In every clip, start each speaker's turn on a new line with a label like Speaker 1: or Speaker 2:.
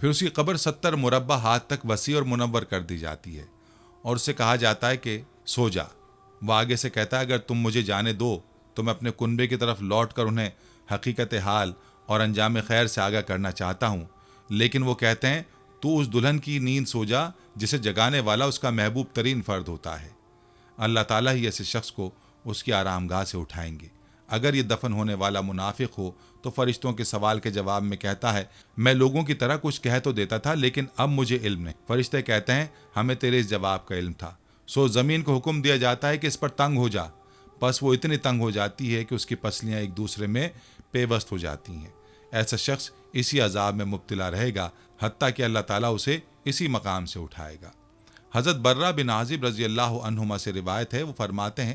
Speaker 1: پھر اس کی قبر 70 مربع ہاتھ تک وسیع اور منور کر دی جاتی ہے اور اسے کہا جاتا ہے کہ سو جا۔ وہ آگے سے کہتا ہے اگر تم مجھے جانے دو تو میں اپنے کنبے کی طرف لوٹ کر انہیں حقیقت حال اور انجام خیر سے آگاہ کرنا چاہتا ہوں، لیکن وہ کہتے ہیں تو اس دلہن کی نیند سو جا جسے جگانے والا اس کا محبوب ترین فرد ہوتا ہے۔ اللہ تعالیٰ ہی ایسے شخص کو اس کی آرام گاہ سے اٹھائیں گے۔ اگر یہ دفن ہونے والا منافق ہو تو فرشتوں کے سوال کے جواب میں کہتا ہے میں لوگوں کی طرح کچھ کہہ تو دیتا تھا لیکن اب مجھے علم نہیں۔ فرشتے کہتے ہیں ہمیں تیرے اس جواب کا علم تھا۔ سو زمین کو حکم دیا جاتا ہے کہ اس پر تنگ ہو جا، بس وہ اتنی تنگ ہو جاتی ہے کہ اس کی پسلیاں ایک دوسرے میں پیوست ہو جاتی ہیں۔ ایسا شخص اسی عذاب میں مبتلا رہے گا حتیٰ کہ اللہ تعالیٰ اسے اسی مقام سے اٹھائے گا۔ حضرت برہ بن عازب رضی اللہ عنہما سے روایت ہے، وہ فرماتے ہیں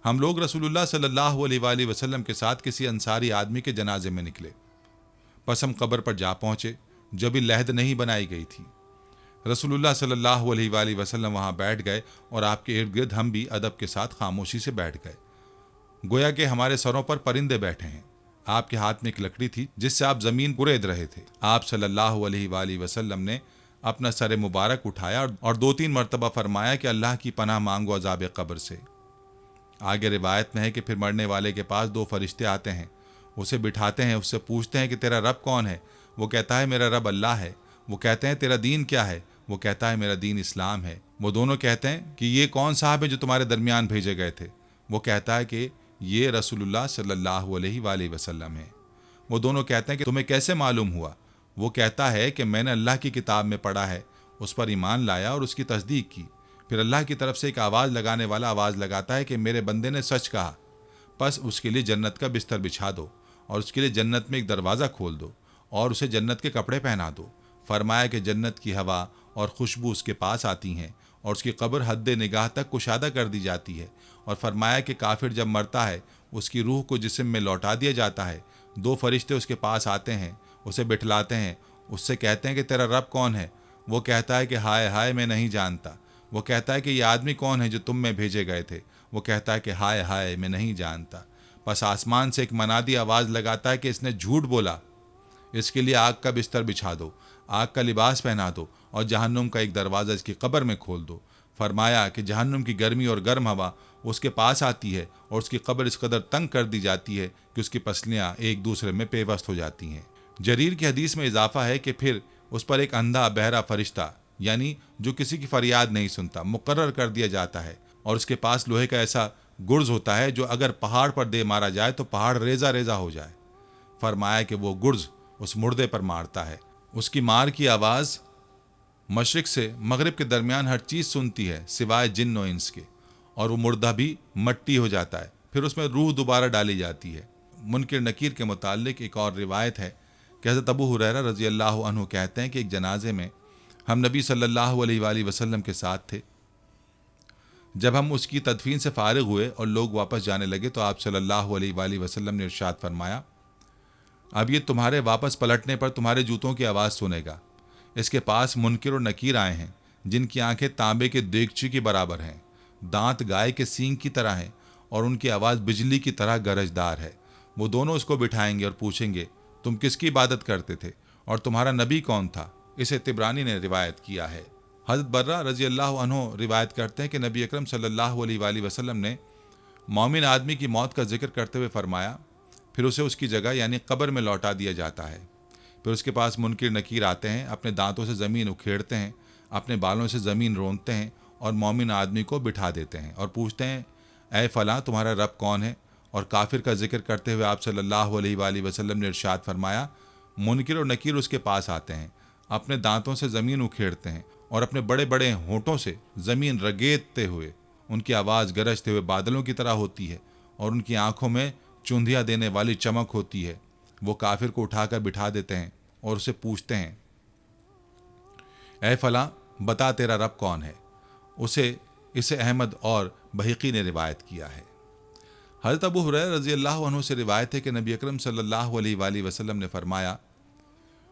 Speaker 1: ہم لوگ رسول اللہ صلی اللہ علیہ وآلہ وسلم کے ساتھ کسی انصاری آدمی کے جنازے میں نکلے، پس ہم قبر پر جا پہنچے جو ابھی لحد نہیں بنائی گئی تھی۔ رسول اللہ صلی اللہ علیہ وآلہ وسلم وہاں بیٹھ گئے اور آپ کے ارد گرد ہم بھی ادب کے ساتھ خاموشی سے بیٹھ گئے، گویا کہ ہمارے سروں پر پرندے بیٹھے ہیں۔ آپ کے ہاتھ میں ایک لکڑی تھی جس سے آپ زمین کورید رہے تھے۔ آپ صلی اللہ علیہ وآلہ وسلم نے اپنا سر مبارک اٹھایا اور 2-3 مرتبہ فرمایا کہ اللہ کی پناہ مانگو عذاب قبر سے۔ آگے روایت میں ہے کہ پھر مرنے والے کے پاس 2 فرشتے آتے ہیں، اسے بٹھاتے ہیں، اس سے پوچھتے ہیں کہ تیرا رب کون ہے؟ وہ کہتا ہے میرا رب اللہ ہے۔ وہ کہتے ہیں تیرا دین کیا ہے؟ وہ کہتا ہے میرا دین اسلام ہے۔ وہ دونوں کہتے ہیں کہ یہ کون صاحب ہے جو تمہارے درمیان بھیجے گئے تھے؟ وہ کہتا ہے کہ یہ رسول اللہ صلی اللہ علیہ وآلہ وسلم ہے۔ وہ دونوں کہتے ہیں کہ تمہیں کیسے معلوم ہوا؟ وہ کہتا ہے کہ میں نے اللہ کی کتاب میں پڑھا ہے، اس پر ایمان لایا اور اس کی تصدیق کی۔ پھر اللہ کی طرف سے ایک آواز لگانے والا آواز لگاتا ہے کہ میرے بندے نے سچ کہا، پس اس کے لیے جنت کا بستر بچھا دو اور اس کے لیے جنت میں ایک دروازہ کھول دو اور اسے جنت کے کپڑے پہنا دو۔ فرمایا کہ جنت کی ہوا اور خوشبو اس کے پاس آتی ہیں اور اس کی قبر حد نگاہ تک کشادہ کر دی جاتی ہے۔ اور فرمایا کہ کافر جب مرتا ہے اس کی روح کو جسم میں لوٹا دیا جاتا ہے، 2 فرشتے اس کے پاس آتے ہیں، اسے بٹھلاتے ہیں، اس سے کہتے ہیں کہ تیرا رب کون ہے؟ وہ کہتا ہے کہ ہائے ہائے میں نہیں جانتا۔ وہ کہتا ہے کہ یہ آدمی کون ہے جو تم میں بھیجے گئے تھے؟ وہ کہتا ہے کہ ہائے ہائے میں نہیں جانتا۔ بس آسمان سے ایک منادی آواز لگاتا ہے کہ اس نے جھوٹ بولا، اس کے لیے آگ کا بستر بچھا دو، آگ کا لباس پہنا دو اور جہنم کا ایک دروازہ اس کی قبر میں کھول دو۔ فرمایا کہ جہنم کی گرمی اور گرم ہوا اس کے پاس آتی ہے اور اس کی قبر اس قدر تنگ کر دی جاتی ہے کہ اس کی پسلیاں ایک دوسرے میں پیوست ہو جاتی ہیں۔ جریر کی حدیث میں اضافہ ہے کہ پھر اس پر ایک اندھا بہرا فرشتہ، یعنی جو کسی کی فریاد نہیں سنتا، مقرر کر دیا جاتا ہے اور اس کے پاس لوہے کا ایسا گرز ہوتا ہے جو اگر پہاڑ پر دے مارا جائے تو پہاڑ ریزہ ریزہ ہو جائے۔ فرمایا کہ وہ گرز اس مردے پر مارتا ہے، اس کی مار کی آواز مشرق سے مغرب کے درمیان ہر چیز سنتی ہے سوائے جن و انس کے، اور وہ مردہ بھی مٹی ہو جاتا ہے۔ پھر اس میں روح دوبارہ ڈالی جاتی ہے۔ منکر نکیر کے متعلق ایک اور روایت ہے کہ حضرت ابو ہریرہ رضی اللہ عنہ کہتے ہیں کہ ایک جنازے میں ہم نبی صلی اللہ علیہ وآلہ وسلم کے ساتھ تھے۔ جب ہم اس کی تدفین سے فارغ ہوئے اور لوگ واپس جانے لگے تو آپ صلی اللہ علیہ وآلہ وسلم نے ارشاد فرمایا اب یہ تمہارے واپس پلٹنے پر تمہارے جوتوں کی آواز سنے گا۔ اس کے پاس منکر اور نکیر آئے ہیں جن کی آنکھیں تانبے کے دیگچی کی برابر ہیں، دانت گائے کے سینگ کی طرح ہیں اور ان کی آواز بجلی کی طرح گرجدار ہے۔ وہ دونوں اس کو بٹھائیں گے اور پوچھیں گے تم کس کی عبادت کرتے تھے اور تمہارا نبی کون تھا؟ اسے طبرانی نے روایت کیا ہے۔ حضرت برہ رضی اللہ عنہ روایت کرتے ہیں کہ نبی اکرم صلی اللہ علیہ وآلہ وسلم نے مومن آدمی کی موت کا ذکر کرتے ہوئے فرمایا پھر اسے اس کی جگہ یعنی قبر میں لوٹا دیا جاتا ہے۔ پھر اس کے پاس منکر نکیر آتے ہیں، اپنے دانتوں سے زمین اکھیڑتے ہیں، اپنے بالوں سے زمین رونتے ہیں اور مومن آدمی کو بٹھا دیتے ہیں اور پوچھتے ہیں اے فلاں تمہارا رب کون ہے؟ اور کافر کا ذکر کرتے ہوئے آپ صلی اللہ علیہ وآلہ وسلم نے ارشاد فرمایا منکر اور نکیر اس کے پاس آتے ہیں، اپنے دانتوں سے زمین اکھیڑتے ہیں اور اپنے بڑے بڑے ہونٹوں سے زمین رگیدتے ہوئے، ان کی آواز گرجتے ہوئے بادلوں کی طرح ہوتی ہے اور ان کی آنکھوں میں چوندھیاں دینے والی چمک ہوتی ہے۔ وہ کافر کو اٹھا کر بٹھا دیتے ہیں اور اسے پوچھتے ہیں اے فلاں بتا تیرا رب کون ہے؟ اسے احمد اور بہقی نے روایت کیا ہے۔ حضرت ابو ہریرہ رضی اللہ عنہ سے روایت ہے کہ نبی اکرم صلی اللہ علیہ وآلہ وسلم نے فرمایا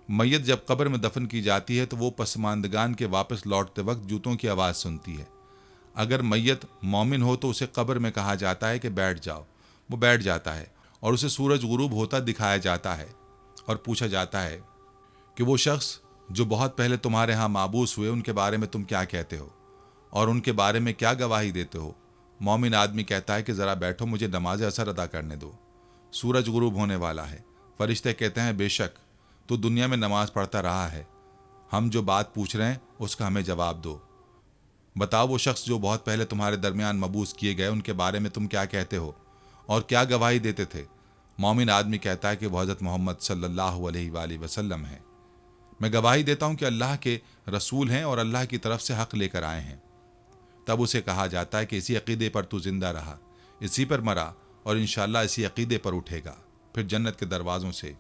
Speaker 1: میت جب قبر میں دفن کی جاتی ہے تو وہ پسماندگان کے واپس لوٹتے وقت جوتوں کی آواز سنتی ہے۔ اگر میت مومن ہو تو اسے قبر میں کہا جاتا ہے کہ بیٹھ جاؤ، وہ بیٹھ جاتا ہے اور اسے سورج غروب ہوتا دکھایا جاتا ہے اور پوچھا جاتا ہے کہ وہ شخص جو بہت پہلے تمہارے ہاں مابوس ہوئے ان کے بارے میں تم کیا کہتے ہو اور ان کے بارے میں کیا گواہی دیتے ہو؟ مومن آدمی کہتا ہے کہ ذرا بیٹھو، مجھے نماز اثر ادا کرنے دو، سورج غروب ہونے والا ہے۔ فرشتے کہتے ہیں بے شک تو دنیا میں نماز پڑھتا رہا ہے، ہم جو بات پوچھ رہے ہیں اس کا ہمیں جواب دو۔ بتاؤ وہ شخص جو بہت پہلے تمہارے درمیان مبعوث کیے گئے ان کے بارے میں تم کیا کہتے ہو اور کیا گواہی دیتے تھے؟ مومن آدمی کہتا ہے کہ وہ حضرت محمد صلی اللہ علیہ وآلہ وسلم ہیں۔ میں گواہی دیتا ہوں کہ اللہ کے رسول ہیں اور اللہ کی طرف سے حق لے کر آئے ہیں۔ تب اسے کہا جاتا ہے کہ اسی عقیدے پر تو زندہ رہا، اسی پر مرا اور انشاءاللہ اسی عقیدے پر اٹھے گا۔ پھر جنت کے دروازوں سے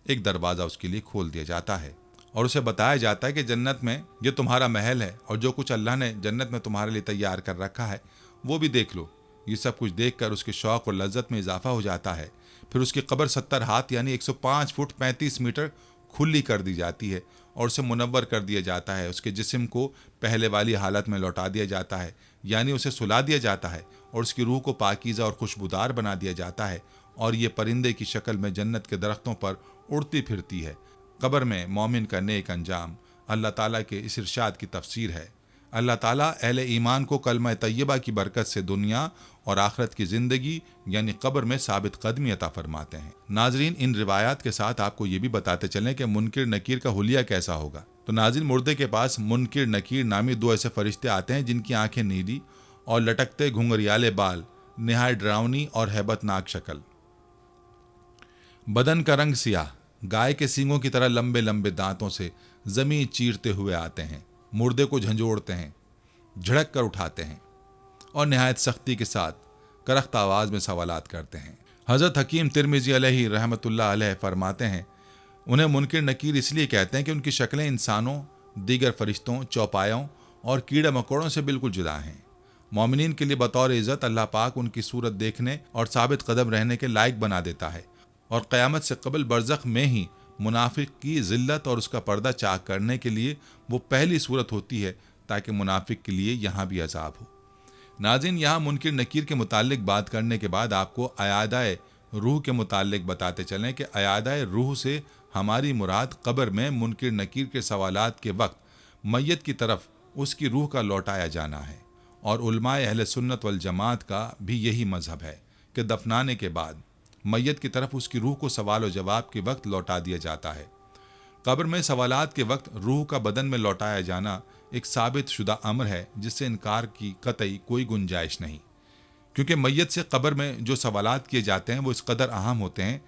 Speaker 1: ایک دروازہ اس کے لیے کھول دیا جاتا ہے اور اسے بتایا جاتا ہے کہ جنت میں یہ تمہارا محل ہے اور جو کچھ اللہ نے جنت میں تمہارے لیے تیار کر رکھا ہے وہ بھی دیکھ لو۔ یہ سب کچھ دیکھ کر اس کے شوق اور لذت میں اضافہ ہو جاتا ہے۔ پھر اس کی قبر 70 ہاتھ یعنی 105 فٹ 35 میٹر کھلی کر دی جاتی ہے اور اسے منور کر دیا جاتا ہے۔ اس کے جسم کو پہلے والی حالت میں لوٹا دیا جاتا ہے یعنی اسے سلا دیا جاتا ہے اور اس کی روح کو پاکیزہ اور خوشبودار بنا دیا جاتا ہے اور یہ پرندے کی شکل میں جنت کے درختوں پر اڑتی پھرتی ہے۔ قبر میں مومن کا نیک انجام اللہ تعالیٰ کے اس ارشاد کی تفسیر ہے۔ اللہ تعالیٰ اہل ایمان کو کلمہ طیبہ کی برکت سے دنیا اور آخرت کی زندگی یعنی قبر میں ثابت قدمی عطا فرماتے ہیں۔ ناظرین، ان روایات کے ساتھ آپ کو یہ بھی بتاتے چلیں کہ منکر نکیر کا حلیہ کیسا ہوگا۔ تو ناظرین، مردے کے پاس منکر نکیر نامی دو ایسے فرشتے آتے ہیں جن کی آنکھیں نیلی اور لٹکتے گھنگریالے بال، نہایت ڈراؤنی اور ہیبت ناک شکل، بدن کا رنگ سیاہ، گائے کے سینگوں کی طرح لمبے لمبے دانتوں سے زمین چیرتے ہوئے آتے ہیں، مردے کو جھنجھوڑتے ہیں، جھڑک کر اٹھاتے ہیں اور نہایت سختی کے ساتھ کرخت آواز میں سوالات کرتے ہیں۔ حضرت حکیم ترمذی علیہ رحمۃ اللہ علیہ فرماتے ہیں انہیں منکر نکیر اس لیے کہتے ہیں کہ ان کی شکلیں انسانوں، دیگر فرشتوں، چوپایوں اور کیڑے مکوڑوں سے بالکل جدا ہیں۔ مومنین کے لیے بطور عزت اللہ پاک ان کی صورت دیکھنے اور ثابت قدم رہنے کے لائق بنا دیتا ہے اور قیامت سے قبل برزخ میں ہی منافق کی ذلت اور اس کا پردہ چاک کرنے کے لیے وہ پہلی صورت ہوتی ہے تاکہ منافق کے لیے یہاں بھی عذاب ہو۔ ناظرین، یہاں منکر نکیر کے متعلق بات کرنے کے بعد آپ کو عیادہ روح کے متعلق بتاتے چلیں کہ عیادہ روح سے ہماری مراد قبر میں منکر نکیر کے سوالات کے وقت میت کی طرف اس کی روح کا لوٹایا جانا ہے، اور علماء اہل سنت والجماعت کا بھی یہی مذہب ہے کہ دفنانے کے بعد میت کی طرف اس کی روح کو سوال و جواب کے وقت لوٹا دیا جاتا ہے۔ قبر میں سوالات کے وقت روح کا بدن میں لوٹایا جانا ایک ثابت شدہ امر ہے جس سے انکار کی قطعی کوئی گنجائش نہیں، کیونکہ میت سے قبر میں جو سوالات کیے جاتے ہیں وہ اس قدر اہم ہوتے ہیں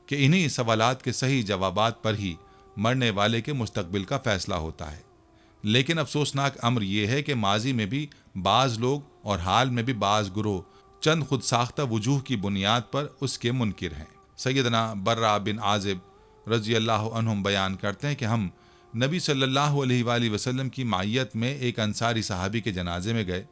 Speaker 1: کہ انہی سوالات کے صحیح جوابات پر ہی مرنے والے کے مستقبل کا فیصلہ ہوتا ہے۔ لیکن افسوسناک امر یہ ہے کہ ماضی میں بھی بعض لوگ اور حال میں بھی بعض گروہ چند خود ساختہ وجوہ کی بنیاد پر اس کے منکر ہیں۔ سیدنا برا بن عازب رضی اللہ عنہم بیان کرتے ہیں کہ ہم نبی صلی اللہ علیہ وآلہ وسلم کی معیت میں ایک انصاری صحابی کے جنازے میں گئے،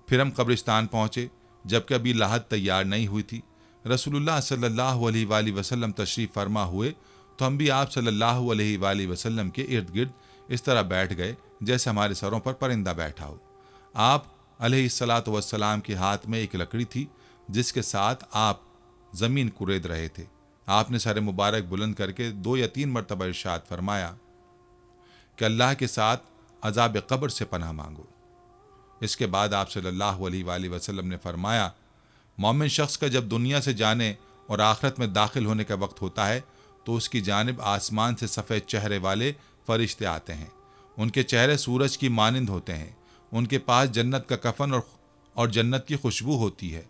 Speaker 1: پھر ہم قبرستان پہنچے جبکہ ابھی لاحد تیار نہیں ہوئی تھی۔ رسول اللہ صلی اللہ علیہ وآلہ وسلم تشریف فرما ہوئے تو ہم بھی آپ صلی اللہ علیہ وآلہ وسلم کے ارد گرد اس طرح بیٹھ گئے جیسے ہمارے سروں پر پرندہ بیٹھا ہو۔ آپ علیہ الصلاۃ والسلام کے ہاتھ میں ایک لکڑی تھی جس کے ساتھ آپ زمین کورید رہے تھے۔ آپ نے سر مبارک بلند کر کے 2 یا 3 مرتبہ ارشاد فرمایا کہ اللہ کے ساتھ عذاب قبر سے پناہ مانگو۔ اس کے بعد آپ صلی اللہ علیہ وآلہ وسلم نے فرمایا، مومن شخص کا جب دنیا سے جانے اور آخرت میں داخل ہونے کا وقت ہوتا ہے تو اس کی جانب آسمان سے سفید چہرے والے فرشتے آتے ہیں۔ ان کے چہرے سورج کی مانند ہوتے ہیں، ان کے پاس جنت کا کفن اور جنت کی خوشبو ہوتی ہے۔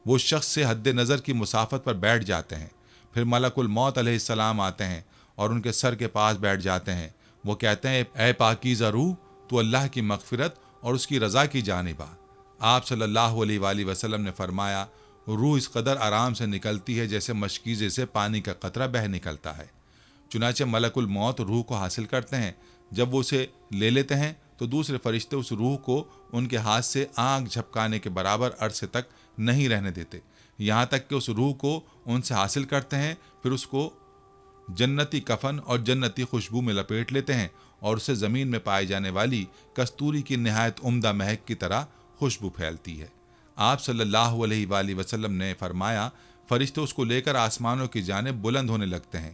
Speaker 1: وہ شخص سے حد نظر کی مسافت پر بیٹھ جاتے ہیں۔ پھر ملک الموت علیہ السلام آتے ہیں اور ان کے سر کے پاس بیٹھ جاتے ہیں۔ وہ کہتے ہیں، اے پاکیزہ روح، تو اللہ کی مغفرت اور اس کی رضا کی جانب آ۔ آپ صلی اللہ علیہ وآلہ وسلم نے فرمایا، روح اس قدر آرام سے نکلتی ہے جیسے مشکیزے سے پانی کا قطرہ بہہ نکلتا ہے۔ چنانچہ ملک الموت روح کو حاصل کرتے ہیں۔ جب وہ اسے لے لیتے ہیں تو دوسرے فرشتے اس روح کو ان کے ہاتھ سے آنکھ جھپکانے کے برابر عرصے تک نہیں رہنے دیتے، یہاں تک کہ اس روح کو ان سے حاصل کرتے ہیں، پھر اس کو جنتی کفن اور جنتی خوشبو میں لپیٹ لیتے ہیں اور اسے زمین میں پائی جانے والی کستوری کی نہایت عمدہ مہک کی طرح خوشبو پھیلتی ہے۔ آپ صلی اللہ علیہ وآلہ وسلم نے فرمایا، فرشتے اس کو لے کر آسمانوں کی جانب بلند ہونے لگتے ہیں۔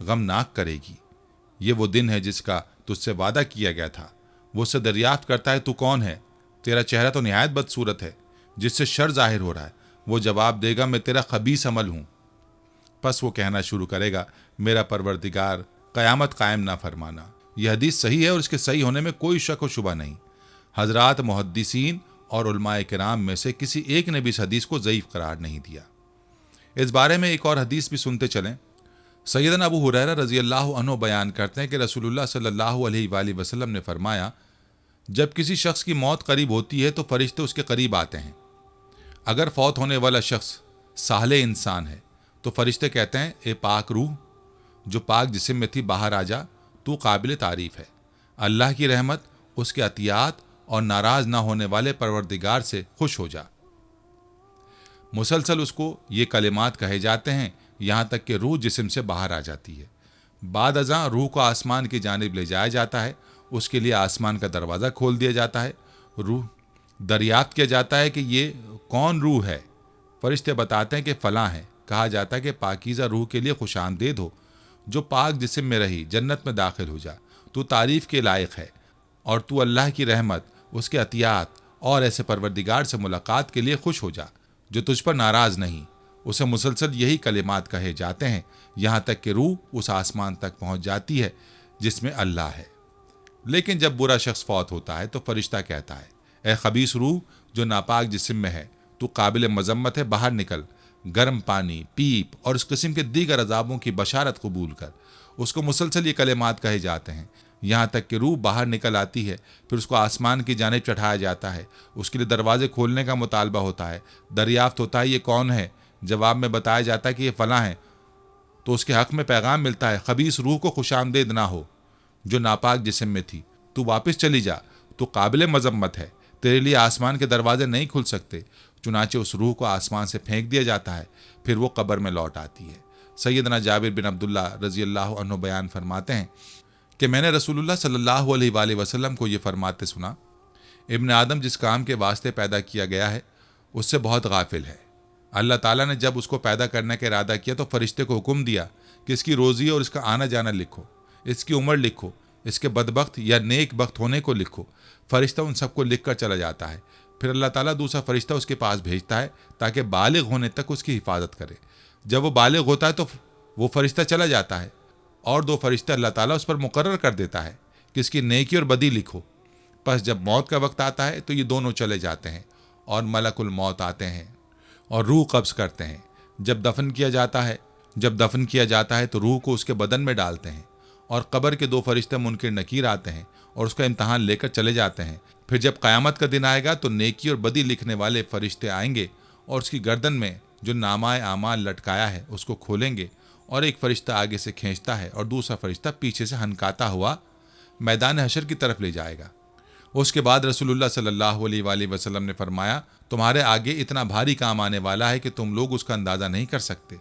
Speaker 1: غمناک کرے گی۔ یہ وہ دن ہے جس کا تجھ سے وعدہ کیا گیا تھا۔ وہ اس سے دریافت کرتا ہے تو کون ہے؟ تیرا چہرہ تو نہایت بدصورت ہے جس سے شر ظاہر ہو رہا ہے۔ وہ جواب دے گا میں تیرا خبیث عمل ہوں۔ پس وہ کہنا شروع کرے گا میرا پروردگار قیامت قائم نہ فرمانا۔ یہ حدیث صحیح ہے اور اس کے صحیح ہونے میں کوئی شک و شبہ نہیں۔ حضرات محدثین اور علماء کرام میں سے کسی ایک نے بھی اس حدیث کو ضعیف قرار نہیں دیا۔ اس بارے میں ایک اور حدیث بھی سنتے چلیں۔ سیدنا ابو ہریرہ رضی اللہ عنہ بیان کرتے ہیں کہ رسول اللہ صلی اللہ علیہ وآلہ وسلم نے فرمایا، جب کسی شخص کی موت قریب ہوتی ہے تو فرشتے اس کے قریب آتے ہیں۔ اگر فوت ہونے والا شخص صالح انسان ہے تو فرشتے کہتے ہیں اے پاک روح جو پاک جسم میں تھی باہر آ جا، تو قابل تعریف ہے۔ اللہ کی رحمت، اس کے عطیات اور ناراض نہ ہونے والے پروردگار سے خوش ہو جا۔ مسلسل اس کو یہ کلمات کہے جاتے ہیں یہاں تک کہ روح جسم سے باہر آ جاتی ہے۔ بعد ازاں روح کو آسمان کی جانب لے جایا جاتا ہے، اس کے لیے آسمان کا دروازہ کھول دیا جاتا ہے۔ روح دریافت کیا جاتا ہے کہ یہ کون روح ہے؟ فرشتے بتاتے ہیں کہ فلاں ہے۔ کہا جاتا ہے کہ پاکیزہ روح کے لیے خوش آمدید ہو جو پاک جسم میں رہی، جنت میں داخل ہو جا، تو تعریف کے لائق ہے اور تو اللہ کی رحمت، اس کے عطیات اور ایسے پروردگار سے ملاقات کے لیے خوش ہو جا جو تجھ پر ناراض نہیں۔ اسے مسلسل یہی کلمات کہے جاتے ہیں یہاں تک کہ روح اس آسمان تک پہنچ جاتی ہے جس میں اللہ ہے۔ لیکن جب برا شخص فوت ہوتا ہے تو فرشتہ کہتا ہے اے خبیث روح جو ناپاک جسم میں ہے، تو قابل مذمت ہے، باہر نکل، گرم پانی، پیپ اور اس قسم کے دیگر عذابوں کی بشارت قبول کر۔ اس کو مسلسل یہ کلمات کہے جاتے ہیں یہاں تک کہ روح باہر نکل آتی ہے۔ پھر اس کو آسمان کی جانب چڑھایا جاتا ہے، اس کے لیے دروازے کھولنے کا مطالبہ ہوتا ہے، دریافت ہوتا ہے یہ کون ہے؟ جواب میں بتایا جاتا ہے کہ یہ فلاں ہے۔ تو اس کے حق میں پیغام ملتا ہے خبیث روح کو خوش آمدید نہ ہو جو ناپاک جسم میں تھی، تو واپس چلی جا، تو قابل مذمت ہے، تیرے لیے آسمان کے دروازے نہیں کھل سکتے۔ چنانچہ اس روح کو آسمان سے پھینک دیا جاتا ہے، پھر وہ قبر میں لوٹ آتی ہے۔ سیدنا جابر بن عبداللہ رضی اللہ عنہ بیان فرماتے ہیں کہ میں نے رسول اللہ صلی اللہ علیہ وآلہ وسلم کو یہ فرماتے سنا، ابن آدم جس کام کے واسطے پیدا کیا گیا ہے اس سے بہت غافل ہے۔ اللہ تعالیٰ نے جب اس کو پیدا کرنے کا ارادہ کیا تو فرشتے کو حکم دیا کہ اس کی روزی اور اس کا آنا جانا لکھو، اس کی عمر لکھو، اس کے بدبخت یا نیک بخت ہونے کو لکھو۔ فرشتہ ان سب کو لکھ کر چلا جاتا ہے۔ پھر اللہ تعالیٰ دوسرا فرشتہ اس کے پاس بھیجتا ہے تاکہ بالغ ہونے تک اس کی حفاظت کرے۔ جب وہ بالغ ہوتا ہے تو وہ فرشتہ چلا جاتا ہے اور دو فرشتہ اللہ تعالیٰ اس پر مقرر کر دیتا ہے کہ اس کی نیکی اور بدی لکھو۔ پس جب موت کا وقت آتا ہے تو یہ دونوں چلے جاتے ہیں اور ملک الموت آتے ہیں اور روح قبض کرتے ہیں۔ جب دفن کیا جاتا ہے تو روح کو اس کے بدن میں ڈالتے ہیں اور قبر کے دو فرشتے منکر نکیر آتے ہیں اور اس کا امتحان لے کر چلے جاتے ہیں۔ پھر جب قیامت کا دن آئے گا تو نیکی اور بدی لکھنے والے فرشتے آئیں گے اور اس کی گردن میں جو نامہ اعمال لٹکایا ہے اس کو کھولیں گے، اور ایک فرشتہ آگے سے کھینچتا ہے اور دوسرا فرشتہ پیچھے سے ہنکاتا ہوا میدان حشر کی طرف لے جائے گا۔ اس کے بعد رسول اللہ صلی اللہ علیہ وآلہ وسلم نے فرمایا تمہارے آگے اتنا بھاری کام آنے والا ہے کہ تم لوگ اس کا اندازہ نہیں کر سکتے،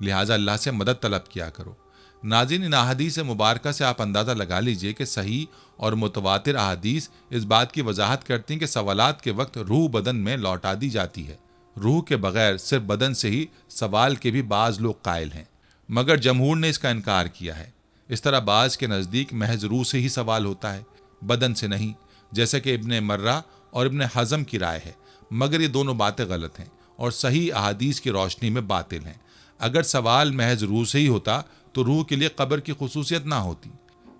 Speaker 1: لہٰذا اللہ سے مدد طلب کیا کرو۔ ناظرین، ان احادیث مبارکہ سے آپ اندازہ لگا لیجئے کہ صحیح اور متواتر احادیث اس بات کی وضاحت کرتی ہیں کہ سوالات کے وقت روح بدن میں لوٹا دی جاتی ہے۔ روح کے بغیر صرف بدن سے ہی سوال کے بھی بعض لوگ قائل ہیں، مگر جمہور نے اس کا انکار کیا ہے۔ اس طرح بعض کے نزدیک محض روح سے ہی سوال ہوتا ہے، بدن سے نہیں، جیسا کہ ابن مرہ اور ابن حزم کی رائے ہے، مگر یہ دونوں باتیں غلط ہیں اور صحیح احادیث کی روشنی میں باطل ہیں۔ اگر سوال محض روح سے ہی ہوتا تو روح کے لیے قبر کی خصوصیت نہ ہوتی۔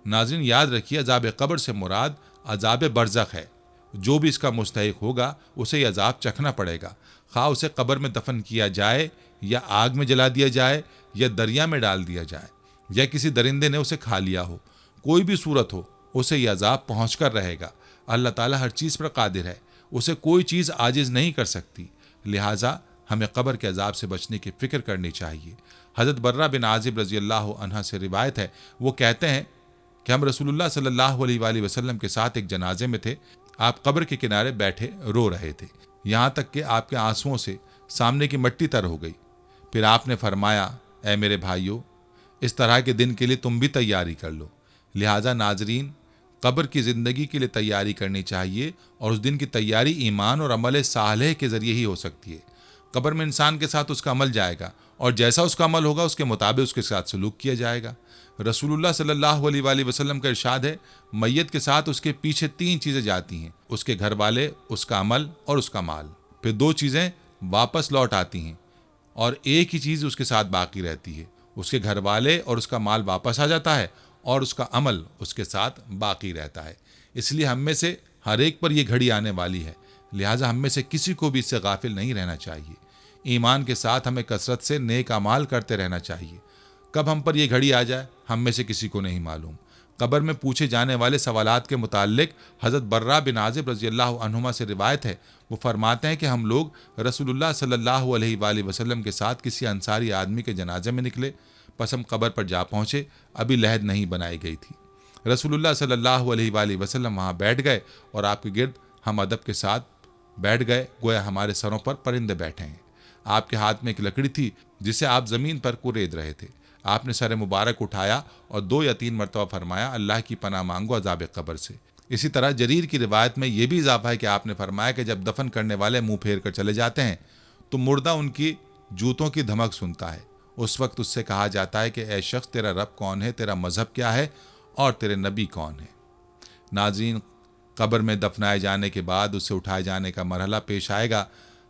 Speaker 1: ناظرین یاد رکھیے، عذاب قبر سے مراد عذاب برزخ ہے۔ جو بھی اس کا مستحق ہوگا اسے یہ عذاب چکھنا پڑے گا، خواہ اسے قبر میں دفن کیا جائے یا آگ میں جلا دیا جائے یا دریا میں ڈال دیا جائے یا کسی درندے نے اسے کھا لیا ہو، کوئی بھی صورت ہو اسے یہ عذاب پہنچ کر رہے گا۔ اللہ تعالیٰ ہر چیز پر قادر ہے، اسے کوئی چیز عاجز نہیں کر سکتی، لہٰذا ہمیں قبر کے عذاب سے بچنے کی فکر کرنی چاہیے۔ حضرت برہ بن عازب رضی اللہ عنہ سے روایت ہے، وہ کہتے ہیں کہ ہم رسول اللہ صلی اللہ علیہ وآلہ وسلم کے ساتھ ایک جنازے میں تھے۔ آپ قبر کے کنارے بیٹھے رو رہے تھے، یہاں تک کہ آپ کے آنسوؤں سے سامنے کی مٹی تر ہو گئی۔ پھر آپ نے فرمایا اے میرے بھائیو، اس طرح کے دن کے لیے تم بھی تیاری کر لو۔ لہٰذا ناظرین، قبر کی زندگی کے لیے تیاری کرنی چاہیے، اور اس دن کی تیاری ایمان اور عمل صالح کے ذریعے ہی ہو سکتی ہے۔ قبر میں انسان کے ساتھ اس کا عمل جائے گا اور جیسا اس کا عمل ہوگا اس کے مطابق اس کے ساتھ سلوک کیا جائے گا۔ رسول اللہ صلی اللہ علیہ وآلہ وسلم کا ارشاد ہے، میت کے ساتھ اس کے پیچھے 3 چیزیں جاتی ہیں، اس کے گھر والے، اس کا عمل اور اس کا مال۔ پھر 2 چیزیں واپس لوٹ آتی ہیں اور ایک ہی چیز اس کے ساتھ باقی رہتی ہے، اس کے گھر والے اور اس کا مال واپس آ جاتا ہے اور اس کا عمل اس کے ساتھ باقی رہتا ہے۔ اس لیے ہم میں سے ہر ایک پر یہ گھڑی آنے والی ہے، لہٰذا ہم میں سے کسی کو بھی اس سے غافل نہیں رہنا چاہیے۔ ایمان کے ساتھ ہمیں کثرت سے نیک اعمال کرتے رہنا چاہیے۔ کب ہم پر یہ گھڑی آ جائے ہم میں سے کسی کو نہیں معلوم۔ قبر میں پوچھے جانے والے سوالات کے متعلق حضرت برہ بن عازب رضی اللہ عنہما سے روایت ہے، وہ فرماتے ہیں کہ ہم لوگ رسول اللہ صلی اللہ علیہ وآلہ وسلم کے ساتھ کسی انصاری آدمی کے جنازے میں نکلے، پس ہم قبر پر جا پہنچے، ابھی لحد نہیں بنائی گئی تھی۔ رسول اللہ صلی اللہ علیہ وآلہ وسلم وہاں بیٹھ گئے اور آپ کے گرد ہم ادب کے ساتھ بیٹھ گئے، گویا ہمارے سروں پر پرندے بیٹھے ہیں۔ آپ کے ہاتھ میں ایک لکڑی تھی جسے آپ زمین پر کورید رہے تھے۔ آپ نے سر مبارک اٹھایا اور 2 یا 3 مرتبہ فرمایا، اللہ کی پناہ مانگو عذاب قبر سے۔ اسی طرح جریر کی روایت میں یہ بھی اضافہ ہے کہ آپ نے فرمایا کہ جب دفن کرنے والے منہ پھیر کر چلے جاتے ہیں تو مردہ ان کی جوتوں کی دھمک سنتا ہے۔ اس وقت اس سے کہا جاتا ہے کہ اے شخص، تیرا رب کون ہے، تیرا مذہب کیا ہے اور تیرے نبی کون ہے۔ ناظرین، قبر میں دفنائے جانے کے بعد اسے اٹھائے جانے کا مرحلہ پیش آئے گا۔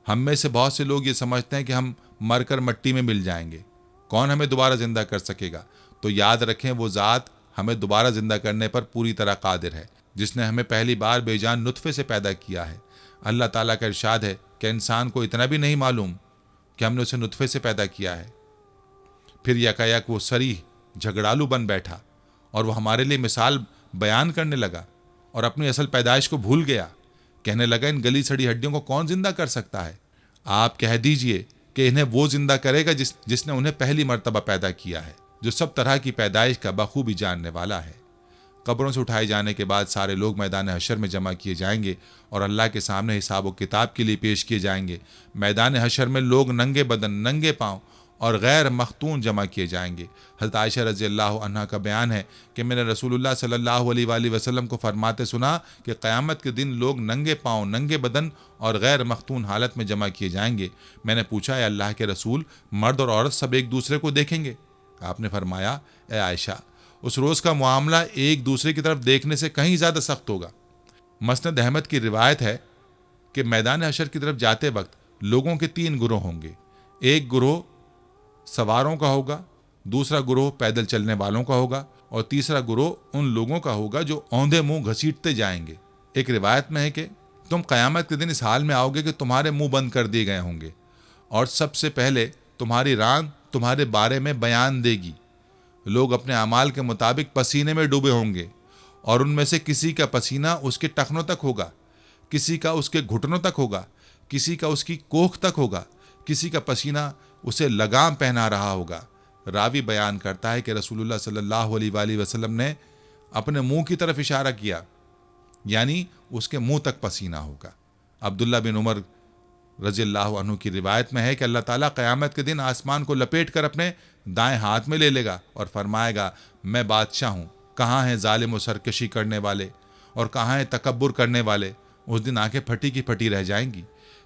Speaker 1: ہم میں سے بہت سے لوگ یہ سمجھتے ہیں کہ ہم مر کر مٹی میں مل جائیں گے، کون ہمیں دوبارہ زندہ کر سکے گا؟ تو یاد رکھیں، وہ ذات ہمیں دوبارہ زندہ کرنے پر پوری طرح قادر ہے، جس نے ہمیں پہلی بار بے جان نطفے سے پیدا کیا ہے۔ اللہ تعالیٰ کا ارشاد ہے کہ انسان کو اتنا بھی نہیں معلوم کہ ہم نے اسے نطفے سے پیدا کیا ہے۔ پھر یکایک وہ صریح جھگڑالو بن بیٹھا اور وہ ہمارے لیے مثال بیان کرنے لگا اور اپنی اصل پیدائش کو بھول گیا۔ کہنے لگا، ان گلی سڑی ہڈیوں کو کون زندہ کر سکتا ہے؟ آپ کہہ دیجئے کہ انہیں وہ زندہ کرے گا جس نے انہیں پہلی مرتبہ پیدا کیا ہے، جو سب طرح کی پیدائش کا بخوبی جاننے والا ہے۔ قبروں سے اٹھائے جانے کے بعد سارے لوگ میدان حشر میں جمع کیے جائیں گے اور اللہ کے سامنے حساب و کتاب کے لیے پیش کیے جائیں گے۔ میدان حشر میں لوگ ننگے بدن، ننگے پاؤں اور غیر مختون جمع کیے جائیں گے۔ حضرت عائشہ رضی اللہ عنہا کا بیان ہے کہ میں نے رسول اللہ صلی اللہ علیہ وآلہ وسلم کو فرماتے سنا کہ قیامت کے دن لوگ ننگے پاؤں، ننگے بدن اور غیر مختون حالت میں جمع کیے جائیں گے۔ میں نے پوچھا، اے اللہ کے رسول، مرد اور عورت سب ایک دوسرے کو دیکھیں گے؟ آپ نے فرمایا، اے عائشہ، اس روز کا معاملہ ایک دوسرے کی طرف دیکھنے سے کہیں زیادہ سخت ہوگا۔ مسند احمد کی روایت ہے کہ میدان حشر کی طرف جاتے وقت لوگوں کے 3 گروہ ہوں گے۔ ایک گروہ سواروں کا ہوگا، دوسرا گروہ پیدل چلنے والوں کا ہوگا اور تیسرا گروہ ان لوگوں کا ہوگا جو اوندھے منہ گھسیٹتے جائیں گے۔ ایک روایت میں ہے کہ تم قیامت کے دن اس حال میں آؤ گے کہ تمہارے منہ بند کر دیے گئے ہوں گے اور سب سے پہلے تمہاری ران تمہارے بارے میں بیان دے گی۔ لوگ اپنے اعمال کے مطابق پسینے میں ڈوبے ہوں گے اور ان میں سے کسی کا پسینہ اس کے ٹخنوں تک ہوگا، کسی کا اس کے گھٹنوں تک ہوگا، کسی کا اس کی کوکھ تک ہوگا، کسی کا پسینہ اسے لگام پہنا رہا ہوگا۔ راوی بیان کرتا ہے کہ رسول اللہ صلی اللہ علیہ وآلہ وسلم نے اپنے منہ کی طرف اشارہ کیا، یعنی اس کے منہ تک پسینہ ہوگا۔ عبداللہ بن عمر رضی اللہ عنہ کی روایت میں ہے کہ اللہ تعالیٰ قیامت کے دن آسمان کو لپیٹ کر اپنے دائیں ہاتھ میں لے لے گا اور فرمائے گا، میں بادشاہ ہوں، کہاں ہیں ظالم و سرکشی کرنے والے اور کہاں ہیں تکبر کرنے والے؟ اس دن آنکھیں پھٹی کی پھٹی رہ جائیں گی۔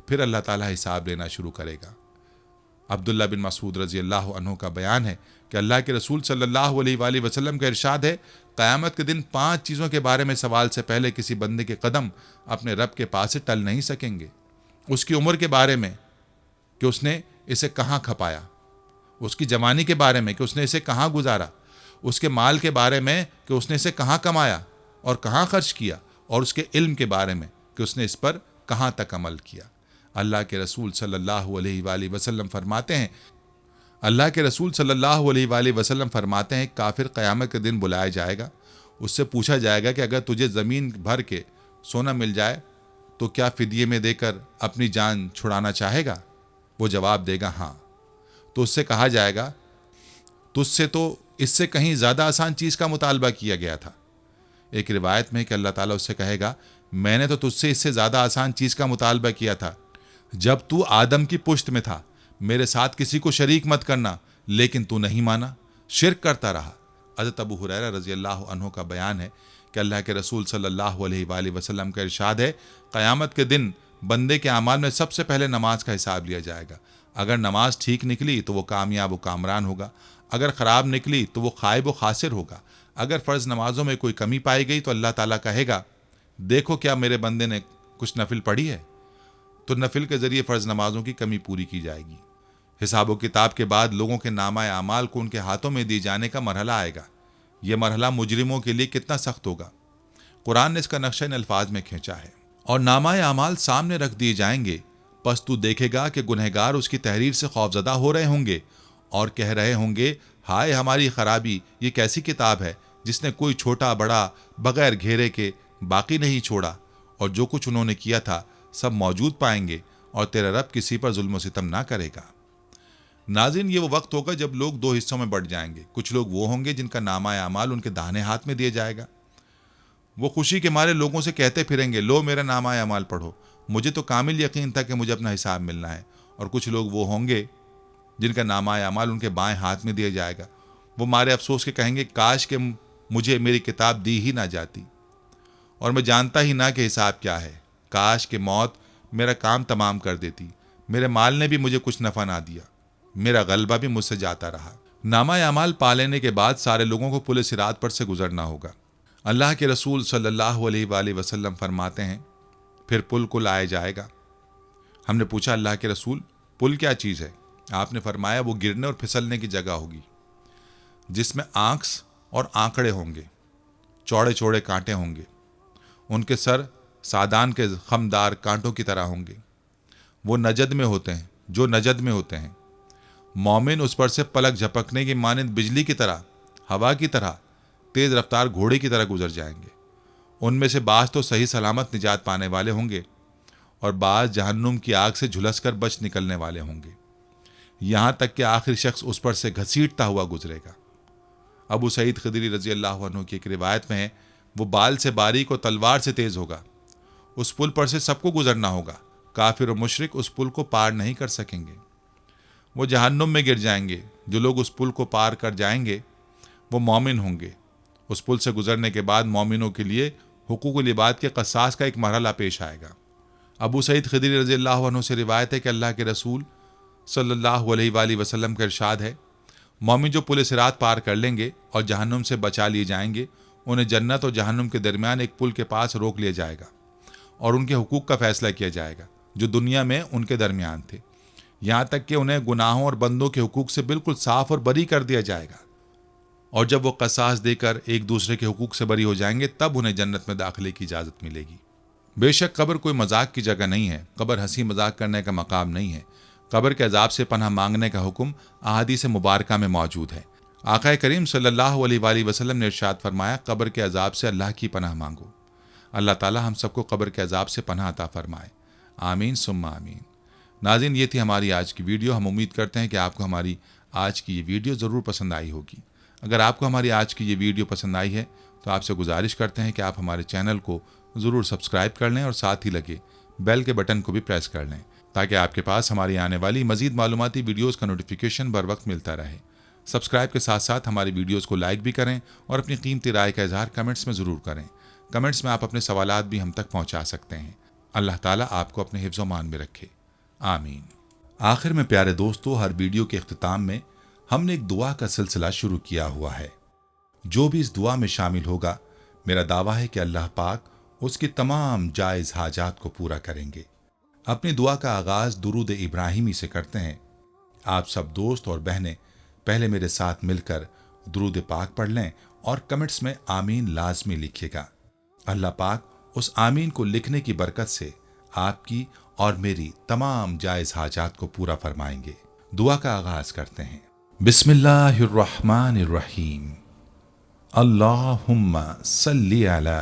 Speaker 1: پھر اللہ تعالیٰ حساب لینا شروع کرے گا۔ عبداللہ بن مسعود رضی اللہ عنہ کا بیان ہے کہ اللہ کے رسول صلی اللہ علیہ وآلہ وسلم کا ارشاد ہے، قیامت کے دن 5 چیزوں کے بارے میں سوال سے پہلے کسی بندے کے قدم اپنے رب کے پاس سے ٹل نہیں سکیں گے۔ اس کی عمر کے بارے میں کہ اس نے اسے کہاں کھپایا، اس کی جوانی کے بارے میں کہ اس نے اسے کہاں گزارا، اس کے مال کے بارے میں کہ اس نے اسے کہاں کمایا اور کہاں خرچ کیا، اور اس کے علم کے بارے میں کہ اس نے اس پر کہاں تک عمل کیا۔ اللہ کے رسول صلی اللہ علیہ وآلہ وسلم فرماتے ہیں کافر قیامت کے دن بلایا جائے گا، اس سے پوچھا جائے گا کہ اگر تجھے زمین بھر کے سونا مل جائے تو کیا فدیے میں دے کر اپنی جان چھڑانا چاہے گا؟ وہ جواب دے گا ہاں۔ تو اس سے کہا جائے گا، تجھ سے تو اس سے کہیں زیادہ آسان چیز کا مطالبہ کیا گیا تھا۔ ایک روایت میں کہ اللہ تعالیٰ اس سے کہے گا، میں نے تو تجھ سے اس سے زیادہ آسان چیز کا مطالبہ کیا تھا جب تو آدم کی پشت میں تھا، میرے ساتھ کسی کو شریک مت کرنا، لیکن تو نہیں مانا، شرک کرتا رہا۔ حضرت ابو ہریرہ رضی اللہ عنہ کا بیان ہے کہ اللہ کے رسول صلی اللہ علیہ وآلہ وسلم کا ارشاد ہے، قیامت کے دن بندے کے اعمال میں سب سے پہلے نماز کا حساب لیا جائے گا۔ اگر نماز ٹھیک نکلی تو وہ کامیاب و کامران ہوگا، اگر خراب نکلی تو وہ خائب و خاسر ہوگا۔ اگر فرض نمازوں میں کوئی کمی پائی گئی تو اللہ تعالیٰ کہے گا دیکھو کیا میرے بندے نے کچھ نفل پڑھی ہے، تو نفل کے ذریعے فرض نمازوں کی کمی پوری کی جائے گی۔ حساب و کتاب کے بعد لوگوں کے نامہ اعمال کو ان کے ہاتھوں میں دی جانے کا مرحلہ آئے گا۔ یہ مرحلہ مجرموں کے لیے کتنا سخت ہوگا۔ قرآن نے اس کا نقشہ ان الفاظ میں کھینچا ہے، اور نامہ اعمال سامنے رکھ دیے جائیں گے، پس تو دیکھے گا کہ گنہگار اس کی تحریر سے خوفزدہ ہو رہے ہوں گے اور کہہ رہے ہوں گے ہائے ہماری خرابی، یہ کیسی کتاب ہے جس نے کوئی چھوٹا بڑا بغیر گھیرے کے باقی نہیں چھوڑا، اور جو کچھ انہوں نے کیا تھا سب موجود پائیں گے، اور تیرا رب کسی پر ظلم و ستم نہ کرے گا۔ ناظرین، یہ وہ وقت ہوگا جب لوگ دو حصوں میں بٹ جائیں گے۔ کچھ لوگ وہ ہوں گے جن کا نامہ اعمال ان کے داہنے ہاتھ میں دیا جائے گا، وہ خوشی کے مارے لوگوں سے کہتے پھریں گے لو میرا نامہ اعمال پڑھو، مجھے تو کامل یقین تھا کہ مجھے اپنا حساب ملنا ہے۔ اور کچھ لوگ وہ ہوں گے جن کا نامہ اعمال ان کے بائیں ہاتھ میں دیا جائے گا، وہ مارے افسوس کے کہیں گے کاش کہ مجھے میری کتاب دی ہی نہ جاتی اور میں جانتا ہی نہ کہ حساب کیا ہے، کاش کہ موت میرا کام تمام کر دیتی، میرے مال نے بھی مجھے کچھ نفع نہ دیا، میرا غلبہ بھی مجھ سے جاتا رہا۔ نامہ اعمال پا لینے کے بعد سارے لوگوں کو پل صراط پر سے گزرنا ہوگا۔ اللہ کے رسول صلی اللہ علیہ وآلہ وسلم فرماتے ہیں پھر پل کو لائے جائے گا۔ ہم نے پوچھا اللہ کے رسول پل کیا چیز ہے؟ آپ نے فرمایا وہ گرنے اور پھسلنے کی جگہ ہوگی جس میں آنکس اور آنکڑے ہوں گے، چوڑے چوڑے کانٹے ہوں گے، ان کے سر سادان کے خمدار کانٹوں کی طرح ہوں گے، وہ نجد میں ہوتے ہیں جو نجد میں ہوتے ہیں۔ مومن اس پر سے پلک جھپکنے کی مانند بجلی کی طرح، ہوا کی طرح، تیز رفتار گھوڑے کی طرح گزر جائیں گے۔ ان میں سے بعض تو صحیح سلامت نجات پانے والے ہوں گے اور بعض جہنم کی آگ سے جھلس کر بچ نکلنے والے ہوں گے، یہاں تک کہ آخری شخص اس پر سے گھسیٹتا ہوا گزرے گا۔ ابو سعید خدری رضی اللہ عنہ کی ایک روایت میں ہے وہ بال سے باریک اور تلوار سے تیز ہوگا۔ اس پل پر سے سب کو گزرنا ہوگا، کافر اور مشرک اس پل کو پار نہیں کر سکیں گے، وہ جہنم میں گر جائیں گے۔ جو لوگ اس پل کو پار کر جائیں گے وہ مومن ہوں گے۔ اس پل سے گزرنے کے بعد مومنوں کے لیے حقوق العباد کے قصاص کا ایک مرحلہ پیش آئے گا۔ ابو سعید خدری رضی اللہ عنہ سے روایت ہے کہ اللہ کے رسول صلی اللہ علیہ وآلہ وسلم کا ارشاد ہے مومن جو پل صراط پار کر لیں گے اور جہنم سے بچا لیے جائیں گے، انہیں جنت اور جہنم کے درمیان ایک پل کے پاس روک لیا جائے گا اور ان کے حقوق کا فیصلہ کیا جائے گا جو دنیا میں ان کے درمیان تھے، یہاں تک کہ انہیں گناہوں اور بندوں کے حقوق سے بالکل صاف اور بری کر دیا جائے گا، اور جب وہ قصاص دے کر ایک دوسرے کے حقوق سے بری ہو جائیں گے تب انہیں جنت میں داخلے کی اجازت ملے گی۔ بے شک قبر کوئی مذاق کی جگہ نہیں ہے، قبر ہنسی مذاق کرنے کا مقام نہیں ہے۔ قبر کے عذاب سے پناہ مانگنے کا حکم احادیث مبارکہ میں موجود ہے۔ آقا کریم صلی اللہ علیہ وآلہ وسلم نے ارشاد فرمایا قبر کے عذاب سے اللہ کی پناہ مانگو۔ اللہ تعالی ہم سب کو قبر کے عذاب سے پناہ عطا فرمائے، آمین ثم آمین۔ ناظرین، یہ تھی ہماری آج کی ویڈیو۔ ہم امید کرتے ہیں کہ آپ کو ہماری آج کی یہ ویڈیو ضرور پسند آئی ہوگی۔ اگر آپ کو ہماری آج کی یہ ویڈیو پسند آئی ہے تو آپ سے گزارش کرتے ہیں کہ آپ ہمارے چینل کو ضرور سبسکرائب کر لیں اور ساتھ ہی لگے بیل کے بٹن کو بھی پریس کر لیں تاکہ آپ کے پاس ہماری آنے والی مزید معلوماتی ویڈیوز کا نوٹیفیکیشن بر وقت ملتا رہے۔ سبسکرائب کے ساتھ ساتھ ہماری ویڈیوز کو لائک بھی کریں اور اپنی قیمتی رائے کا اظہار کمنٹس میں ضرور کریں۔ کمنٹس میں آپ اپنے سوالات بھی ہم تک پہنچا سکتے ہیں۔ اللہ تعالیٰ آپ کو اپنے حفظ و امان میں رکھے، آمین۔ آخر میں پیارے دوستو، ہر ویڈیو کے اختتام میں ہم نے ایک دعا کا سلسلہ شروع کیا ہوا ہے۔ جو بھی اس دعا میں شامل ہوگا، میرا دعویٰ ہے کہ اللہ پاک اس کی تمام جائز حاجات کو پورا کریں گے۔ اپنی دعا کا آغاز درود ابراہیمی سے کرتے ہیں۔ آپ سب دوست اور بہنیں پہلے میرے ساتھ مل کر درود پاک پڑھ لیں اور کمنٹس میں آمین لازمی لکھیے گا۔ اللہ پاک اس آمین کو لکھنے کی برکت سے آپ کی اور میری تمام جائز حاجات کو پورا فرمائیں گے۔ دعا کا آغاز کرتے ہیں۔ بسم اللہ الرحمن الرحیم۔ اللہم صلی علی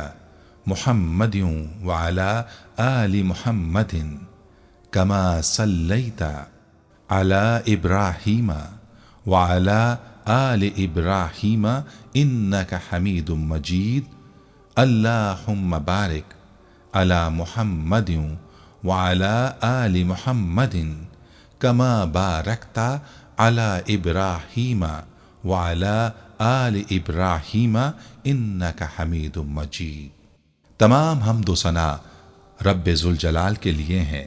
Speaker 1: محمد وعلی آل محمد کما صلیت علی ابراہیم وعلی آل ابراہیم انک حمید مجید۔ اللہم بارک علی محمد وعلی آل محمد کما بارکت علی ابراہیم وعلی آل ابراہیم انک حمید مجید۔ تمام حمد و ثنا رب ذوالجلال کے لیے ہیں،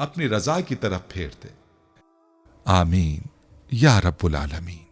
Speaker 1: اپنی رضا کی طرف پھیر دے۔ آمین یا رب العالمین۔